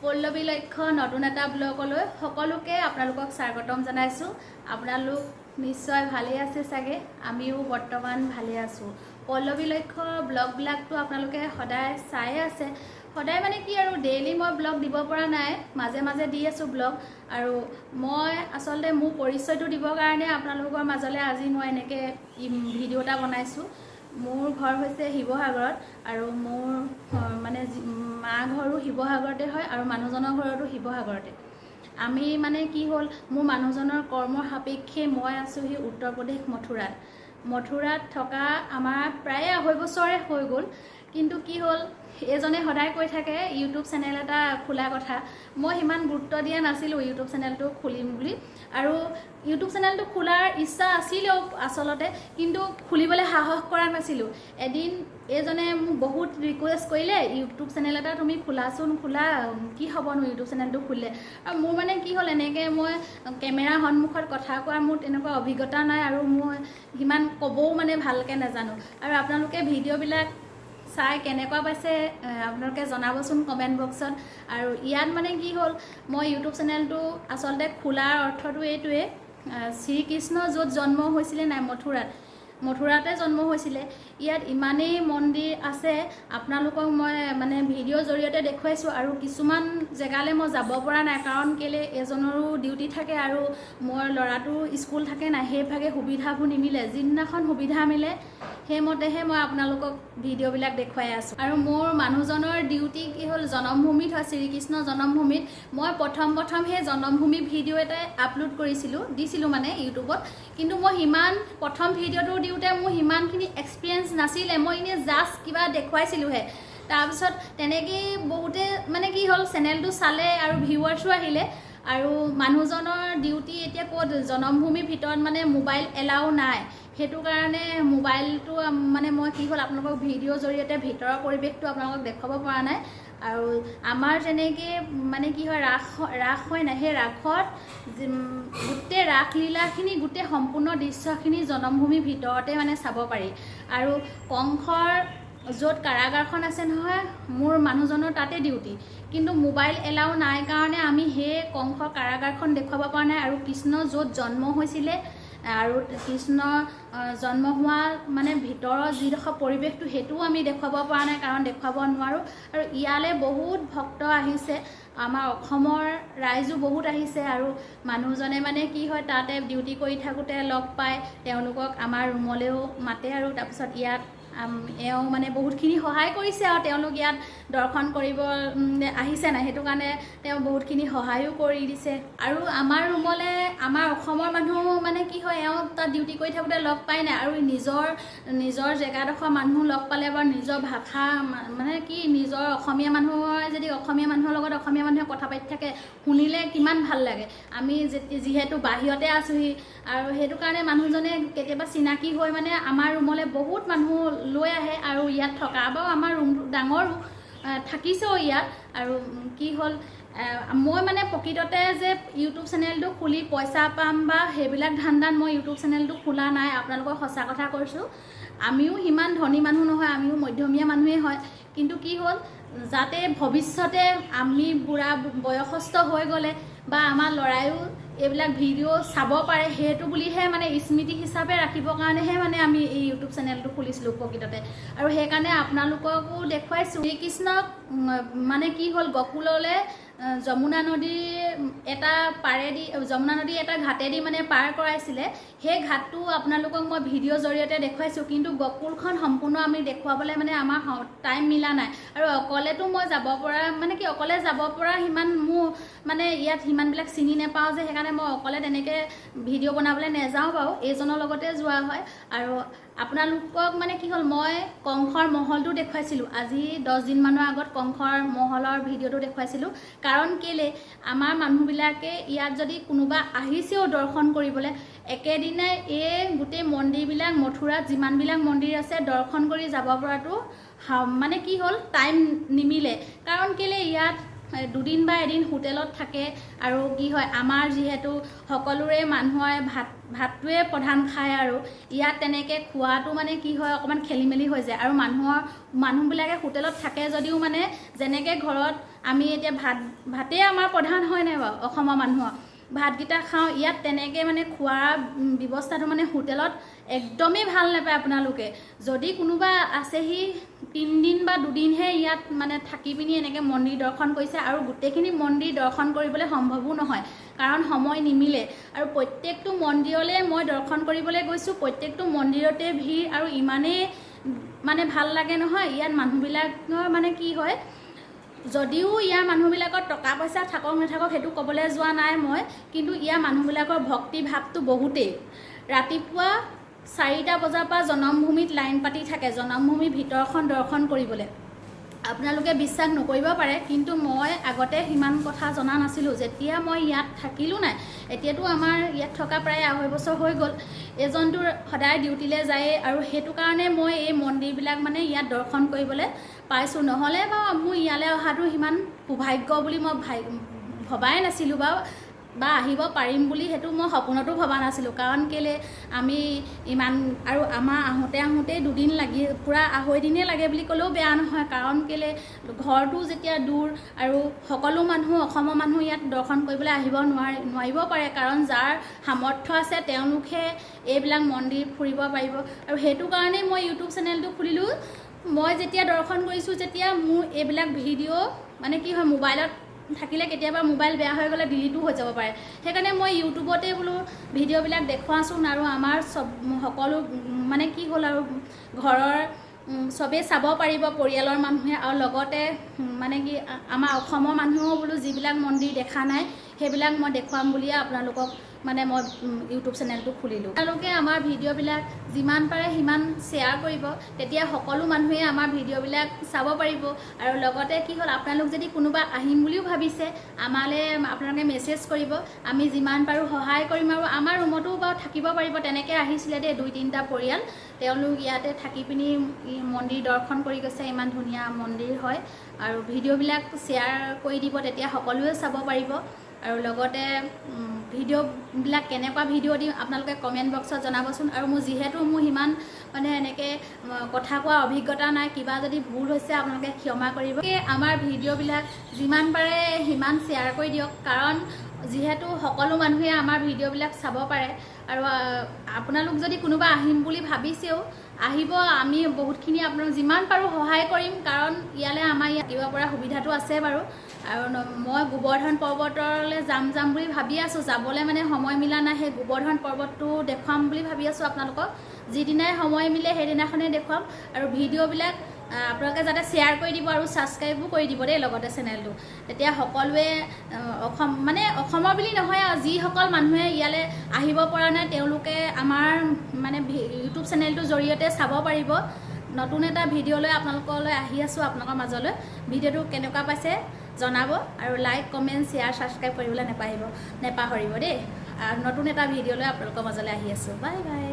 পল্লৱী লক্ষ্য নতুন এটা ব্লগলৈ সকলোকে আপোনালোকক স্বাগতম জনাইছোঁ। আপোনালোক নিশ্চয় ভালে আছে চাগে, আমিও বৰ্তমান ভালে আছোঁ। পল্লৱী লক্ষ্য ব্লগবিলাকটো আপোনালোকে সদায় চাই আছে। সদায় মানে কি আৰু ডেইলি মই ব্লগ দিব পৰা নাই, মাজে মাজে দি আছোঁ ব্লগ। আৰু মই আচলতে মোৰ পৰিচয়টো দিবৰ কাৰণে আপোনালোকৰ মাজলৈ আজি মই এনেকৈ ভিডিঅ' এটা বনাইছোঁ। মোৰ ঘৰ হৈছে শিৱসাগৰত আৰু মোৰ মানে মা ঘৰো শিৱসাগৰতে হয় আৰু মানুহজনৰ ঘৰতো শিৱসাগৰতে। আমি মানে কি হ'ল, মোৰ মানুহজনৰ কৰ্মৰ সাপেক্ষে মই আছোঁহি উত্তৰ প্ৰদেশ মথুৰাত থকা আমাৰ প্ৰায় 2.5 বছৰে হৈ গ'ল। কিন্তু কি হ'ল, এজনে সদায় কৈ থাকে ইউটিউব চেনেল এটা খোলা কথা। মই সিমান গুৰুত্ব দিয়া নাছিলোঁ ইউটিউব চেনেলটো খুলিম বুলি, আৰু ইউটিউব চেনেলটো খোলাৰ ইচ্ছা আছিলেও আচলতে, কিন্তু খুলিবলৈ সাহস কৰা নাছিলোঁ। এদিন এজনে মোক বহুত ৰিকুৱেষ্ট কৰিলে, ইউটিউব চেনেল এটা তুমি খোলাচোন, খোলা, কি হ'বনো ইউটিউব চেনেলটো খুলিলে। আৰু মোৰ মানে কি হ'ল, এনেকৈ মই কেমেৰাৰ সন্মুখত কথা কোৱাৰ মোৰ তেনেকুৱা অভিজ্ঞতা নাই, আৰু মই সিমান ক'বও মানে ভালকৈ নাজানো। আৰু আপোনালোকে ভিডিঅ'বিলাক চাই কেনেকুৱা পাইছে আপোনালোকে জনাবচোন কমেণ্ট বক্সত। আৰু ইয়াত মানে কি হ'ল, মই ইউটিউব চেনেলটো আচলতে খোলাৰ অৰ্থটো এইটোৱে, শ্ৰীকৃষ্ণ য'ত জন্ম হৈছিলে নাই, মথুৰাতে জন্ম হৈছিলে। ইয়াত ইমানেই মন্দিৰ আছে, আপোনালোকক মই মানে ভিডিঅ'ৰ জৰিয়তে দেখুৱাইছোঁ। আৰু কিছুমান জেগালৈ মই যাব পৰা নাই, কাৰণ কেলৈ এজনৰো ডিউটি থাকে আৰু মোৰ ল'ৰাটোৰ স্কুল থাকে নাই, সেইভাগে সুবিধাবোৰ নিমিলে। যিদিনাখন সুবিধা মিলে সেইমতেহে মই আপোনালোকক ভিডিঅ'বিলাক দেখুৱাই আছোঁ। আৰু মোৰ মানুহজনৰ ডিউটি কি হ'ল, জন্মভূমিত হয়, শ্ৰীকৃষ্ণ জন্মভূমিত। মই প্ৰথম সেই জন্মভূমি ভিডিঅ' এটাই আপলোড দিছিলোঁ মানে ইউটিউবত। কিন্তু মই সিমান প্ৰথম ভিডিঅ'টো দিওঁতে মোৰ সিমানখিনি এক্সপিৰিয়েঞ্চ নাছিলে, মই এনেই জাষ্ট কিবা দেখুৱাইছিলোঁহে। তাৰপিছত তেনেকেই বহুতে মানে কি হ'ল, চেনেলটো চালে আৰু ভিউৱাৰ্ছো আহিলে। আৰু মানুহজনৰ ডিউটি এতিয়া ক'ত, জন্মভূমিৰ ভিতৰত মানে মোবাইল এলাও নাই। সেইটো কাৰণে মোবাইলটো মানে মই কি হ'ল, আপোনালোকক ভিডিঅ'ৰ জৰিয়তে ভিতৰৰ পৰিৱেশটো আপোনালোকক দেখুৱাব পৰা নাই। আৰু আমাৰ যেনেকৈ মানে কি হয়, ৰাস হয় নাই, সেই ৰাসত গোটেই ৰাসলীলাখিনি, গোটেই সম্পূৰ্ণ দৃশ্যখিনি জন্মভূমিৰ ভিতৰতে মানে চাব পাৰি। আৰু কংসৰ য'ত কাৰাগাৰখন আছে নহয়, মোৰ মানুহজনৰ তাতে ডিউটি, কিন্তু মোবাইল এলাও নাই কাৰণে আমি সেই কংসৰ কাৰাগাৰখন দেখুৱাব পৰা নাই। আৰু কৃষ্ণ য'ত জন্ম হৈছিলে আৰু কৃষ্ণ জন্ম হোৱা মানে ভিতৰৰ যিডোখৰ পৰিৱেশটো, সেইটোও আমি দেখুৱাব পৰা নাই, কাৰণ দেখুৱাব নোৱাৰোঁ। আৰু ইয়ালৈ বহুত ভক্ত আহিছে, আমাৰ অসমৰ ৰাইজো বহুত আহিছে। আৰু মানুহজনে মানে কি হয়, তাতে ডিউটি কৰি থাকোঁতে লগ পায়, তেওঁলোকক আমাৰ ৰুমলৈও মাতে। আৰু তাৰপিছত ইয়াত এওঁ মানে বহুতখিনি সহায় কৰিছে, আৰু তেওঁলোক ইয়াত দৰ্শন কৰিব আহিছে নাই, সেইটো কাৰণে তেওঁ বহুতখিনি সহায়ো কৰি দিছে। আৰু আমাৰ ৰুমলৈ আমাৰ অসমৰ মানুহ মানে কি হয়, এওঁ তাত ডিউটি কৰি থাকোঁতে লগ পাই নাই। আৰু নিজৰ জেগাডোখৰ মানুহ লগ পালে বাৰু নিজৰ ভাষা মানে কি, নিজৰ অসমীয়া মানুহৰ যদি অসমীয়া মানুহৰ লগত অসমীয়া মানুহে কথা পাতি থাকে, শুনিলে কিমান ভাল লাগে। আমি যিহেতু বাহিৰতে আছোঁহি, আৰু সেইটো কাৰণে মানুহজনে কেতিয়াবা চিনাকি হৈ মানে আমাৰ ৰুমলৈ বহুত মানুহ লৈ আহে। আৰু ইয়াত থকা বাৰু আমাৰ ৰুমটো ডাঙৰো, থাকিছেও ইয়াত। আৰু কি হ'ল, মই মানে প্ৰকৃততে যে ইউটিউব চেনেলটো খুলি পইচা পাম বা সেইবিলাক ধান্দাত মই ইউটিউব চেনেলটো খোলা নাই, আপোনালোকক সঁচা কথা কৈছোঁ। আমিও সিমান ধনী মানুহ নহয়, আমিও মধ্যমীয়া মানুহেই হয়। কিন্তু কি হ'ল, যাতে ভৱিষ্যতে আমি বুঢ়া বয়সস্থ হৈ গ'লে বা আমাৰ ল'ৰায়ো এইবিলাক ভিডিঅ' চাব পাৰে, সেইটো বুলিহে মানে স্মৃতি হিচাপে ৰাখিবৰ কাৰণেহে মানে আমি এই ইউটিউব চেনেলটো খুলিছিলোঁ প্ৰকৃততে। আৰু সেইকাৰণে আপোনালোককো দেখুৱাইছোঁ। শ্ৰীকৃষ্ণক মানে কি হ'ল, গকুললৈ যমুনা নদীৰ এটা ঘাটেদি মানে পাৰ কৰাইছিলে। সেই ঘাটটো আপোনালোকক মই ভিডিঅ'ৰ জৰিয়তে দেখুৱাইছোঁ, কিন্তু গকুলখন সম্পূৰ্ণ আমি দেখুৱাবলৈ মানে আমাৰ টাইম মিলা নাই। আৰু অকলেতো মই যাব পৰা মানে কি, অকলে যাব পৰা সিমান মোৰ মানে ইয়াত সিমানবিলাক চিনি নাপাওঁ যে, সেইকাৰণে মই অকলে তেনেকৈ ভিডিঅ' বনাবলৈ নাযাওঁ বাৰু, এইজনৰ লগতে যোৱা হয়। আৰু আপোনালোকক মানে কি হ'ল, মই কংসৰ মহলটো দেখুৱাইছিলোঁ, আজি 10 দিনমানৰ আগত কংসৰ মহলৰ ভিডিঅ'টো দেখুৱাইছিলোঁ। কাৰণ কেলৈ, আমাৰ মানুহবিলাকে ইয়াত যদি কোনোবা আহিছেও দৰ্শন কৰিবলৈ, একেদিনাই এই গোটেই মন্দিৰবিলাক, মথুৰাত যিমানবিলাক মন্দিৰ আছে দৰ্শন কৰি যাব পৰাটো মানে কি হ'ল, টাইম নিমিলে। কাৰণ কেলৈ, ইয়াত দুদিন বা এদিন হোটেলত থাকে আৰু কি হয় আমাৰ যিহেতু সকলোৰে মানুহৰ ভাতটোৱে প্ৰধান খায় আৰু ইয়াত তেনেকৈ খোৱাটো মানে কি হয় অকণমান খেলি মেলি হৈ যায় আৰু মানুহবিলাকে হোটেলত থাকে যদিও মানে যেনেকৈ ঘৰত আমি এতিয়া ভাতেই আমাৰ প্ৰধান হয় নাই বাৰু অসমৰ মানুহৰ ভাতকেইটা খাওঁ ইয়াত তেনেকৈ মানে খোৱাৰ ব্যৱস্থাটো মানে হোটেলত একদমেই ভাল নাপায় আপোনালোকে যদি কোনোবা আছেহি 3 দিন বা 2 দিনহে ইয়াত মানে থাকি পিনি এনেকৈ মন্দিৰ দৰ্শন কৰিছে আৰু গোটেইখিনি মন্দিৰ দৰ্শন কৰিবলৈ সম্ভৱো নহয় কাৰণ সময় নিমিলে আৰু প্ৰত্যেকটো মন্দিৰলৈ মই দৰ্শন কৰিবলৈ গৈছোঁ প্ৰত্যেকটো মন্দিৰতে ভিৰ আৰু ইমানেই মানে ভাল লাগে নহয় ইয়াত মানুহবিলাকৰ মানে কি হয় যদিও ইয়াৰ মানুহবিলাকৰ টকা পইচা থাকক নাথাকক সেইটো ক'বলৈ যোৱা নাই মই কিন্তু ইয়াৰ মানুহবিলাকৰ ভক্তি ভাৱটো বহুতেই ৰাতিপুৱা 4টা বজাৰ পৰা জনমভূমিত লাইন পাতি থাকে জনমভূমিৰ ভিতৰখন দৰ্শন কৰিবলৈ আপোনালোকে বিশ্বাস নকৰিব পাৰে কিন্তু মই আগতে সিমান কথা জনা নাছিলোঁ যেতিয়া মই ইয়াত থাকিলোঁ নাই এতিয়াতো আমাৰ ইয়াত থকা প্ৰায় 2.5 বছৰ হৈ গ'ল এজনটো সদায় ডিউটিলৈ যায় আৰু সেইটো কাৰণে মই এই মন্দিৰবিলাক মানে ইয়াত দৰ্শন কৰিবলৈ পাইছোঁ নহ'লে বাৰু মোৰ ইয়ালৈ অহাটো সিমান সৌভাগ্য বুলি মই ভবাই নাছিলোঁ বা আহিব পাৰিম বুলি সেইটো মই সপোনতো ভবা নাছিলোঁ কাৰণ কেলে আমি ইমান আৰু আমাৰ আহোঁতে 2 দিন লাগি পুৰা 2.5 দিনেই লাগে বুলি ক'লেও বেয়া নহয় কাৰণ কেলে ঘৰটো যেতিয়া দূৰ আৰু সকলো মানুহ অসমৰ মানুহ ইয়াত দৰ্শন কৰিবলৈ আহিব নোৱাৰিব পাৰে কাৰণ যাৰ সামৰ্থ্য আছে তেওঁলোকে এইবিলাক মন্দিৰ ফুৰিব পাৰিব আৰু সেইটো কাৰণেই মই ইউটিউব চেনেলটো খুলিলোঁ মই যেতিয়া দৰ্শন কৰিছোঁ যেতিয়া মোৰ এইবিলাক ভিডিঅ' মানে কি হয় মোবাইলত থাকিলে কেতিয়াবা মোবাইল বেয়া হৈ গ'লে ডিলিটো হৈ যাব পাৰে সেইকাৰণে মই ইউটিউবতে বোলো ভিডিঅ'বিলাক দেখুৱাচোন আৰু আমাৰ সকলো মানে কি হ'ল আৰু ঘৰৰ সবেই চাব পাৰিব পৰিয়ালৰ মানুহে আৰু লগতে মানে কি আমাৰ অসমৰ মানুহেও বোলো যিবিলাক মন্দিৰ দেখা নাই সেইবিলাক মই দেখুৱাম বুলিয়ে আপোনালোকক মানে মই ইউটিউব চেনেলটো খুলিলোঁ আপোনালোকে আমাৰ ভিডিঅ'বিলাক যিমান পাৰে সিমান শ্বেয়াৰ কৰিব তেতিয়া সকলো মানুহে আমাৰ ভিডিঅ'বিলাক চাব পাৰিব আৰু লগতে কি হ'ল আপোনালোক যদি কোনোবা আহিম বুলিও ভাবিছে আমালৈ আপোনালোকে মেছেজ কৰিব আমি যিমান পাৰোঁ সহায় কৰিম আৰু আমাৰ ৰুমতো বাৰু থাকিব পাৰিব তেনেকৈ আহিছিলে দেই 2-3টা পৰিয়াল তেওঁলোক ইয়াতে থাকি পিনি মন্দিৰ দৰ্শন কৰি গৈছে ইমান ধুনীয়া মন্দিৰ হয় আৰু ভিডিঅ'বিলাক শ্বেয়াৰ কৰি দিব তেতিয়া সকলোৱে চাব পাৰিব আৰু লগতে ভিডিঅ'বিলাক কেনেকুৱা ভিডিঅ' দিম আপোনালোকে কমেণ্ট বক্সত জনাবচোন আৰু যিহেতু মোৰ সিমান মানে এনেকৈ কথা কোৱা অভিজ্ঞতা নাই কিবা যদি ভুল হৈছে আপোনালোকে ক্ষমা কৰিব আমাৰ ভিডিঅ'বিলাক যিমান পাৰে সিমান শ্বেয়াৰ কৰি দিয়ক কাৰণ যিহেতু সকলো মানুহে আমাৰ ভিডিঅ'বিলাক চাব পাৰে আৰু আপোনালোক যদি কোনোবা আহিম বুলি ভাবিছেও আহিব আমি বহুতখিনি আপোনালোক যিমান পাৰোঁ সহায় কৰিম কাৰণ ইয়ালৈ আমাৰ ইয়াত দিব পৰা সুবিধাটো আছে বাৰু আৰু মই গোবৰ্ধন পৰ্বতলৈ যাম বুলি ভাবি আছোঁ যাবলৈ মানে সময় মিলা নাই সেই গোবৰ্ধন পৰ্বতটো দেখুৱাম বুলি ভাবি আছোঁ আপোনালোকক যিদিনাই সময় মিলে সেইদিনাখনেই দেখুৱাম আৰু ভিডিঅ'বিলাক আপোনালোকে যাতে শ্বেয়াৰ কৰি দিব আৰু ছাবস্ক্ৰাইবো কৰি দিব দেই লগতে চেনেলটো তেতিয়া সকলোৱে অসমৰ বুলি নহয় আৰু যিসকল মানুহে ইয়ালৈ আহিব পৰা নাই তেওঁলোকে আমাৰ মানে ইউটিউব চেনেলটোৰ জৰিয়তে চাব পাৰিব নতুন এটা ভিডিঅ' লৈ আপোনালোকলৈ আহি আছোঁ আপোনালোকৰ মাজলৈ ভিডিঅ'টো কেনেকুৱা পাইছে জনাব আৰু লাইক কমেণ্ট শ্বেয়াৰ ছাবস্ক্ৰাইব কৰিবলৈ নেপাহৰিব দেই আৰু নতুন এটা ভিডিঅ' লৈ আপোনালোকৰ মাজলৈ আহি আছোঁ বাই বাই